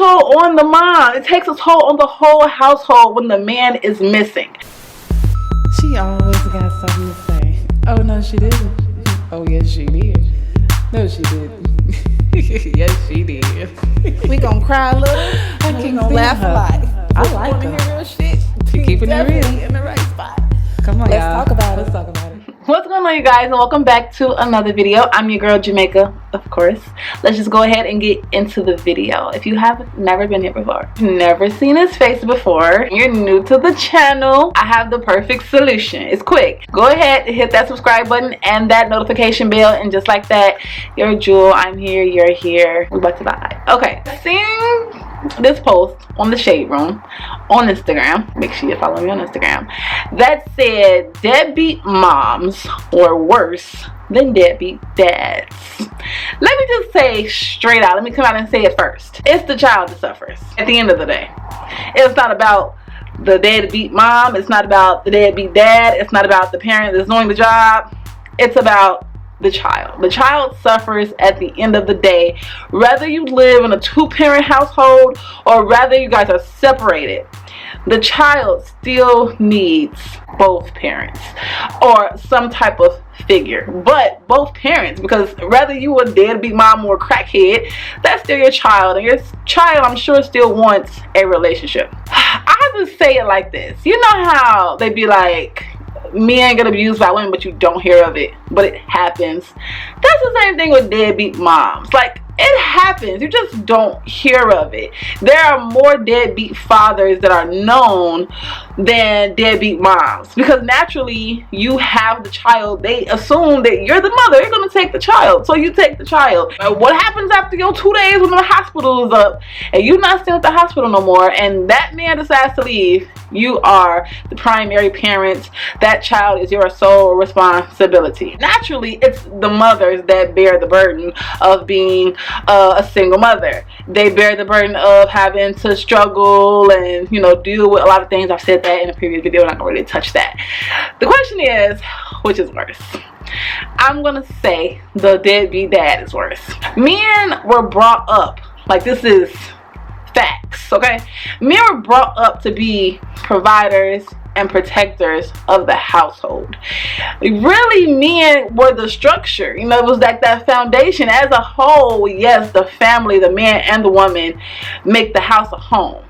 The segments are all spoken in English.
toll on the mom. It takes a toll on the whole household when the man is missing. She always got something to say. Oh, no, she didn't. Oh, yes, she did. No, she didn't. Yes, she did. We gonna cry a little. And we gonna laugh a lot. I like her. Hear real shit. She keeping it real. In the right spot. Come on, Let's y'all. talk about it. Let's talk about it. What's going on, you guys, and welcome back to another video. I'm your girl Jamaica, of course. Let's just go ahead and get into the video. If you have never been here before, never seen his face before, you're new to the channel, I have the perfect solution. It's quick. Go ahead and hit that subscribe button and that notification bell, and just like that, you're a jewel. I'm here, you're here, we're about to vibe. Okay, seeing this post on the Shade Room on Instagram, make sure you follow me on Instagram, that said deadbeat moms were worse than deadbeat dads. Let me just say straight out, let me come out and say it first. It's the child that suffers at the end of the day. It's not about the deadbeat mom, it's not about the deadbeat dad, it's not about the parent that's doing the job, it's about the child. The child suffers at the end of the day, whether you live in a two-parent household or whether you guys are separated. The child still needs both parents or some type of figure, but both parents, because whether you a deadbeat mom or a crackhead, that's still your child, and your child, I'm sure, still wants a relationship. I have to say it like this. You know how they be like, men get abused by women but you don't hear of it, but it happens. That's the same thing with deadbeat moms. Like, it happens, you just don't hear of it. There are more deadbeat fathers that are known than deadbeat moms, because naturally you have the child, they assume that you're the mother, you're gonna take the child, so you take the child. What happens after your 2 days when the hospital is up and you're not still at the hospital no more, and that man decides to leave? You are the primary parent. That child is your sole responsibility. Naturally, it's the mothers that bear the burden of being a single mother. They bear the burden of having to struggle and, you know, deal with a lot of things. I've said that in a previous video, and I don't really touch that. The question is, which is worse? I'm gonna say the deadbeat dad is worse. Men were brought up, like, this is facts, okay? Men were brought up to be providers and protectors of the household. Really, men were the structure. You know, it was like that foundation as a whole. Yes, the family, the man and the woman, make the house a home.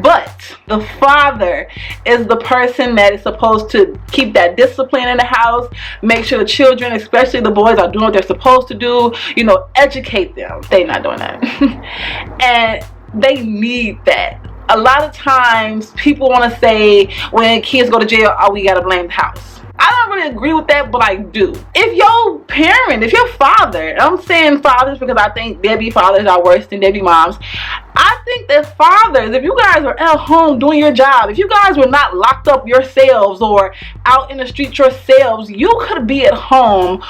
But the father is the person that is supposed to keep that discipline in the house, make sure the children, especially the boys, are doing what they're supposed to do, you know, educate them. They're not doing that. And they need that. A lot of times people want to say when kids go to jail, oh, we gotta blame the house. I don't really agree with that, but I do. If your parent, if your father, I'm saying fathers because I think deadbeat fathers are worse than deadbeat moms. I think that fathers, if you guys were at home doing your job, if you guys were not locked up yourselves or out in the street yourselves, you could be at home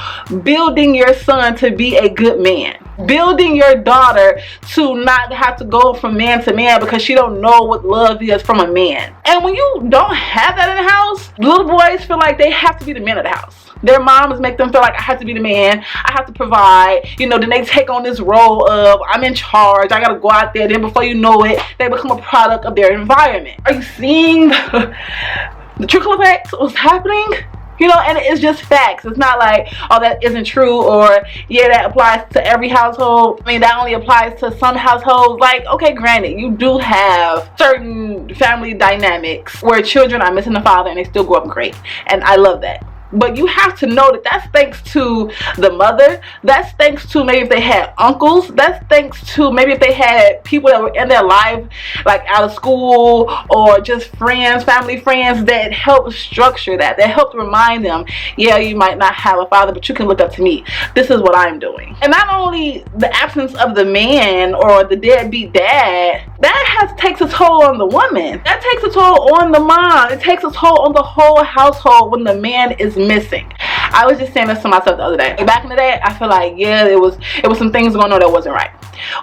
building your son to be a good man. Building your daughter to not have to go from man to man because she don't know what love is from a man. And when you don't have that in the house, little boys feel like they have to be the man of the house. Their moms make them feel like I have to be the man, I have to provide, you know. Then they take on this role of I'm in charge, I gotta go out there. Then before you know it, they become a product of their environment. Are you seeing the trickle effect of what's happening? You know, and it's just facts. It's not like, oh, that isn't true, or yeah, that applies to every household. I mean, that only applies to some households. Like, okay, granted, you do have certain family dynamics where children are missing the father and they still grow up great, and I love that. But you have to know that that's thanks to the mother. That's thanks to maybe if they had uncles. That's thanks to maybe if they had people that were in their life, like out of school, or just friends, family friends, that helped structure that helped remind them, yeah, you might not have a father, but you can look up to me. This is what I'm doing. And not only the absence of the man or the deadbeat dad, that takes a toll on the woman. That takes a toll on the mom. It takes a toll on the whole household when the man is missing. I was just saying this to myself the other day. Back in the day, I feel like, yeah, it was some things going on that wasn't right.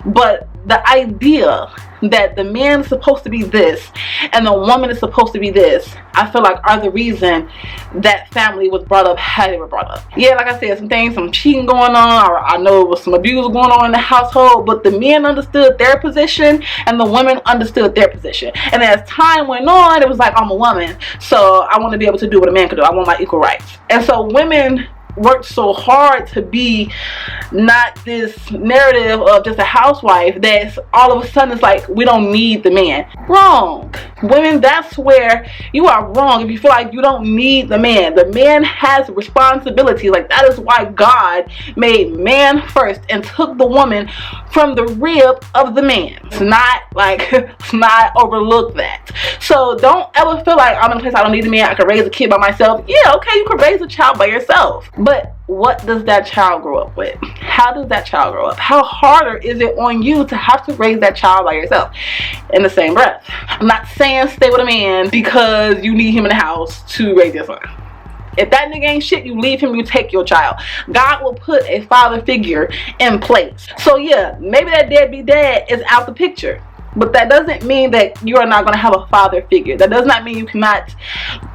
But the idea that the man is supposed to be this and the woman is supposed to be this, I feel like are the reason that family was brought up how they were brought up. Yeah, like I said, some cheating going on, or I know it was some abuse going on in the household, but the men understood their position and the women understood their position. And as time went on, it was like, I'm a woman, so I want to be able to do what a man can do. I want my equal rights. And so women worked so hard to be not this narrative of just a housewife that's all of a sudden it's like we don't need the man. Wrong. Women, that's where you are wrong if you feel like you don't need the man. The man has responsibility. Like, that is why God made man first and took the woman from the rib of the man. It's not like, let's not overlook that. So don't ever feel like I'm in a place I don't need a man, I can raise a kid by myself. Yeah, okay, you can raise a child by yourself, but what does that child grow up with? How does that child grow up? How harder is it on you to have to raise that child by yourself? In the same breath, I'm not saying stay with a man because you need him in the house to raise your son. If that nigga ain't shit, you leave him, you take your child. God will put a father figure in place. So yeah, maybe that deadbeat dad is out the picture, but that doesn't mean that you are not going to have a father figure. That does not mean you cannot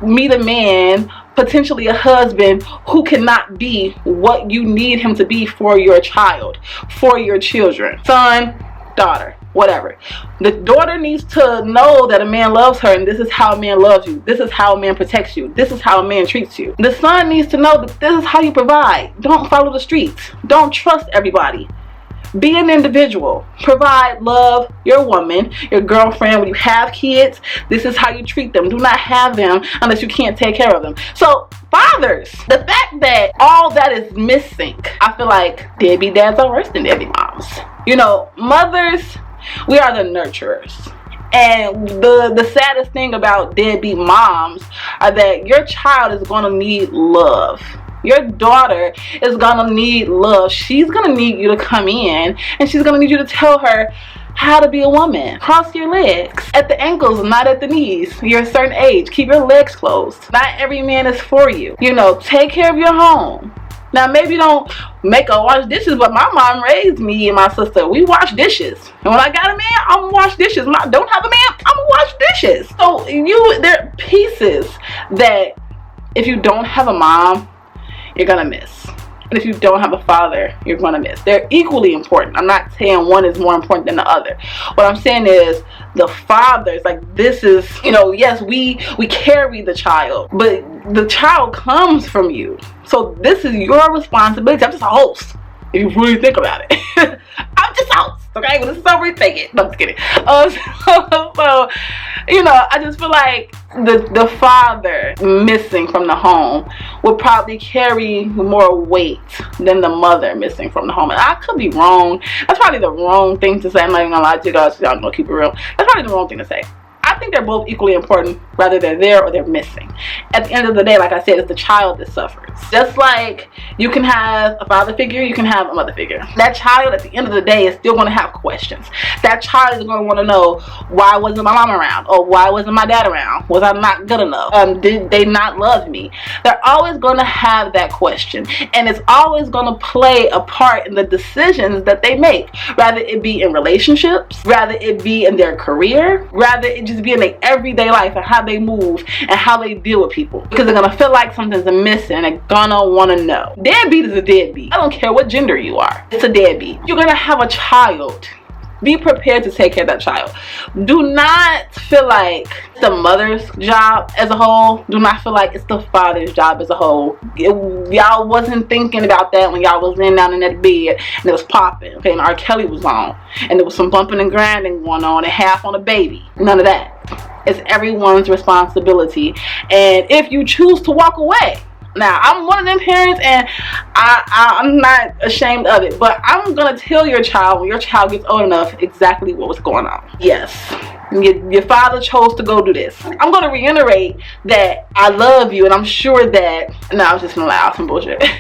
meet a man, potentially a husband, who cannot be what you need him to be for your child, for your children, son, daughter, whatever. The daughter needs to know that a man loves her, and this is how a man loves you. This is how a man protects you. This is how a man treats you. The son needs to know that this is how you provide. Don't follow the streets. Don't trust everybody. Be an individual. Provide love your woman, your girlfriend. When you have kids, this is how you treat them. Do not have them unless you can't take care of them. So fathers, the fact that all that is missing, I feel like deadbeat dads are worse than deadbeat moms. You know, mothers, we are the nurturers. And the saddest thing about deadbeat moms are that your child is going to need love. Your daughter is gonna need love. She's gonna need you to come in and she's gonna need you to tell her how to be a woman. Cross your legs at the ankles, not at the knees. You're a certain age. Keep your legs closed. Not every man is for you. You know, take care of your home. Now, maybe don't make her wash dishes, but my mom raised me and my sister. We wash dishes. And when I got a man, I'm gonna wash dishes. When I don't have a man, I'm gonna wash dishes. So there are pieces that if you don't have a mom, you're gonna miss. And if you don't have a father, you're gonna miss. They're equally important. I'm not saying one is more important than the other. What I'm saying is the fathers, like, this is, you know, yes, we carry the child, but the child comes from you. So this is your responsibility. I'm just a host, if you really think about it. I'm just a host, okay? Well, this is how we take it. No, I'm just kidding. So, you know, I just feel like the father missing from the home would probably carry more weight than the mother missing from the home. And I could be wrong. That's probably the wrong thing to say. I'm not even gonna lie to you guys. I'm gonna keep it real. That's probably the wrong thing to say. I think they're both equally important, whether they're there or they're missing. At the end of the day, like I said, it's the child that suffers. Just like you can have a father figure, you can have a mother figure. That child, at the end of the day, is still going to have questions. That child is going to want to know, why wasn't my mom around? Or why wasn't my dad around? Was I not good enough? Did they not love me? They're always going to have that question. And it's always going to play a part in the decisions that they make. Rather it be in relationships, rather it be in their career, rather it just be in their everyday life and how they move and how they deal with people, because they're gonna feel like something's missing and they're gonna want to know. Deadbeat is a deadbeat. I don't care what gender you are, it's a deadbeat. You're gonna have a child. Be prepared to take care of that child. Do not feel like it's the mother's job as a whole. Do not feel like it's the father's job as a whole. Y'all wasn't thinking about that when y'all was laying down in that bed and it was popping, okay, and R. Kelly was on and there was some bumping and grinding going on and half on a baby. None of that. It's everyone's responsibility. And if you choose to walk away, now, I'm one of them parents, and I'm not ashamed of it, but I'm going to tell your child, when your child gets old enough, exactly what was going on. Yes, your father chose to go do this. I'm going to reiterate that I love you, and I'm sure that, no, I was just going to allow some bullshit. That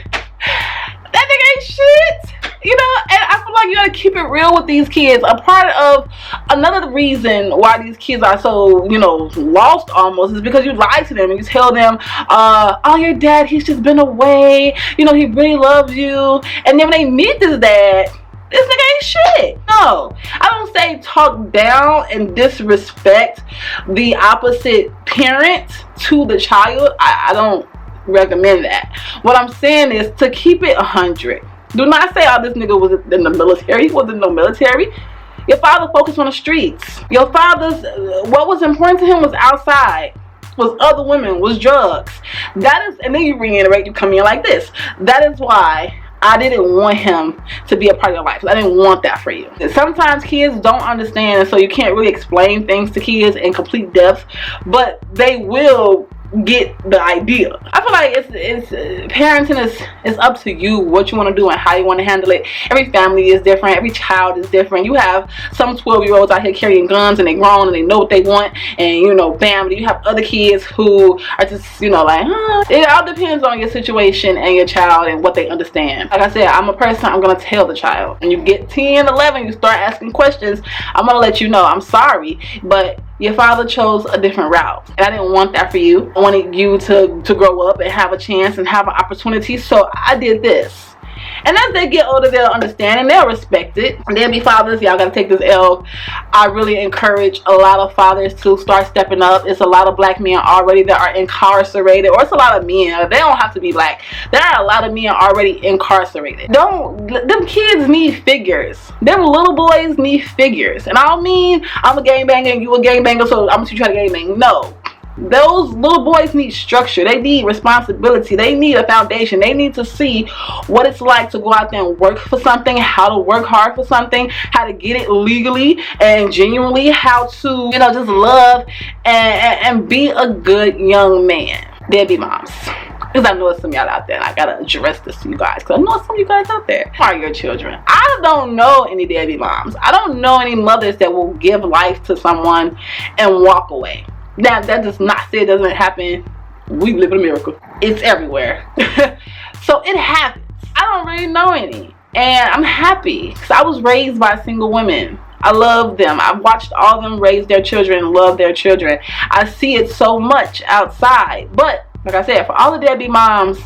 nigga ain't shit. You know, and I feel like you gotta keep it real with these kids. A part of another reason why these kids are so, you know, lost almost is because you lie to them and you tell them, oh, your dad, he's just been away, you know, he really loves you. And then when they meet this dad, This nigga ain't shit. No, I don't say talk down and disrespect the opposite parent to the child. I don't recommend that. What I'm saying is to keep it 100. Do not say, oh, this nigga was in the military. He wasn't in no military. Your father focused on the streets. Your father's, what was important to him was outside, was other women, was drugs. That is, and then you reiterate, you come in like this. That is why I didn't want him to be a part of your life. I didn't want that for you. Sometimes kids don't understand, and so you can't really explain things to kids in complete depth, but they will get the idea. I feel like it's parenting is up to you, what you want to do and how you want to handle it. Every family is different. Every child is different. You have some 12-year-olds out here carrying guns and they grown and they know what they want, and you know, bam. You have other kids who are just, you know, like, it all depends on your situation and your child and what they understand. Like I said, I'm a person, I'm gonna tell the child. When you get 10, 11, you start asking questions, I'm gonna let you know, I'm sorry, but your father chose a different route, and I didn't want that for you. I wanted you to grow up and have a chance and have an opportunity, so I did this. And as they get older, they'll understand and they'll respect it. And they'll be fathers. Y'all gotta take this L. I really encourage a lot of fathers to start stepping up. It's a lot of black men already that are incarcerated, or it's a lot of men. They don't have to be black. There are a lot of men already incarcerated. Them kids need figures. Them little boys need figures. And I don't mean I'm a gangbanger and you a gangbanger, so I'm gonna teach you how to gangbang. No. Those little boys need structure. They need responsibility. They need a foundation. They need to see what it's like to go out there and work for something, how to work hard for something, how to get it legally and genuinely, how to, you know, just love and be a good young man. Deadbeat moms. Because I know some of y'all out there, and I gotta address this to you guys, because I know some of you guys out there are your children. I don't know any deadbeat moms. I don't know any mothers that will give life to someone and walk away. Now, that does not say it doesn't happen. We live in a miracle. It's everywhere. So it happens. I don't really know any. And I'm happy because I was raised by single women. I love them. I've watched all of them raise their children and love their children. I see it so much outside. But, like I said, for all the deadbeat moms,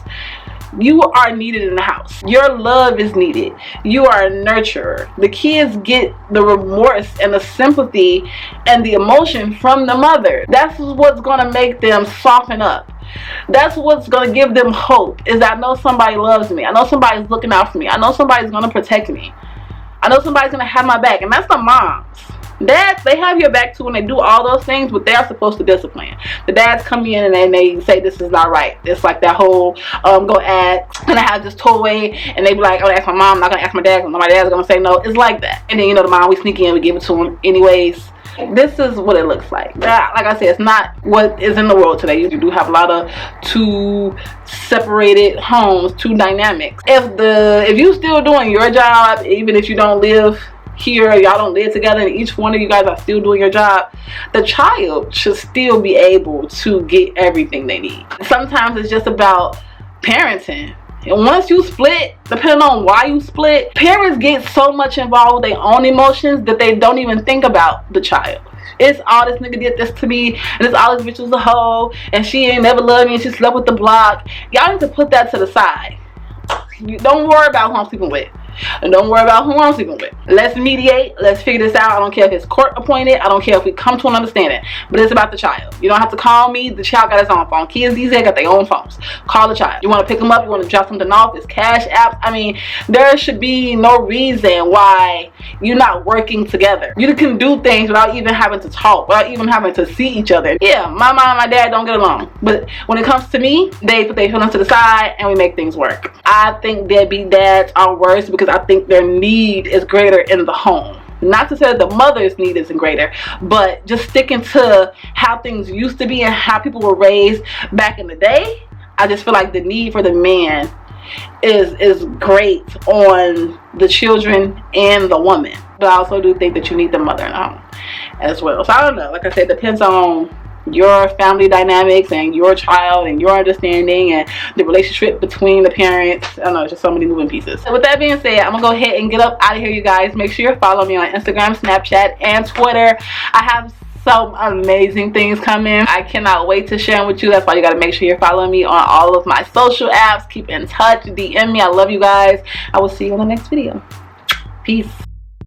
you are needed in the house. Your love is needed. You are a nurturer. The kids get the remorse and the sympathy and the emotion from the mother. That's what's going to make them soften up. That's what's going to give them hope, is that I know somebody loves me. I know somebody's looking out for me. I know somebody's going to protect me. I know somebody's going to have my back. And that's the moms. Dads, they have your back too, and they do all those things, but they're supposed to discipline. The dads come in and they say this is not right. It's like that whole go ask, and I have this toy, and they be like, oh, that's my mom, I'm not gonna ask my dad, because my dad's gonna say no. It's like that. And then, you know, the mom, we sneak in, we give it to them anyways. This is what it looks like. Like I said, it's not what is in the world today. You do have a lot of two separated homes, two dynamics. If you still doing your job, even if you don't live here, y'all don't live together, and each one of you guys are still doing your job, the child should still be able to get everything they need. Sometimes it's just about parenting. And once you split, depending on why you split, parents get so much involved with their own emotions that they don't even think about the child. It's all this nigga did this to me, and it's all this bitch was a hoe, and she ain't never loved me, and she slept with the block. Y'all need to put that to the side. You don't worry about who I'm sleeping with. And don't worry about who I'm sleeping with. Let's mediate. Let's figure this out. I don't care if it's court appointed. I don't care if we come to an understanding. But it's about the child. You don't have to call me. The child got his own phone. Kids these days got their own phones. Call the child. You want to pick them up? You want to drop something off? It's cash apps. I mean, there should be no reason why you're not working together. You can do things without even having to talk, without even having to see each other. Yeah, my mom and my dad don't get along. But when it comes to me, they put their feelings to the side and we make things work. I think deadbeat dads are worse because I think their need is greater in the home. Not to say that the mother's need isn't greater, but just sticking to how things used to be and how people were raised back in the day, I just feel like the need for the man is great on the children and the woman. But I also do think that you need the mother in the home as well. So I don't know. Like I said, it depends on your family dynamics and your child and your understanding and the relationship between the parents. I don't know, it's just so many moving pieces. So with that being said, I'm gonna go ahead and get up out of here, you guys. Make sure you follow me on Instagram, Snapchat, and Twitter. I have some amazing things coming. I cannot wait to share them with you. That's why you gotta make sure you're following me on all of my social apps. Keep in touch, DM me. I love you guys. I will see you in the next video. Peace.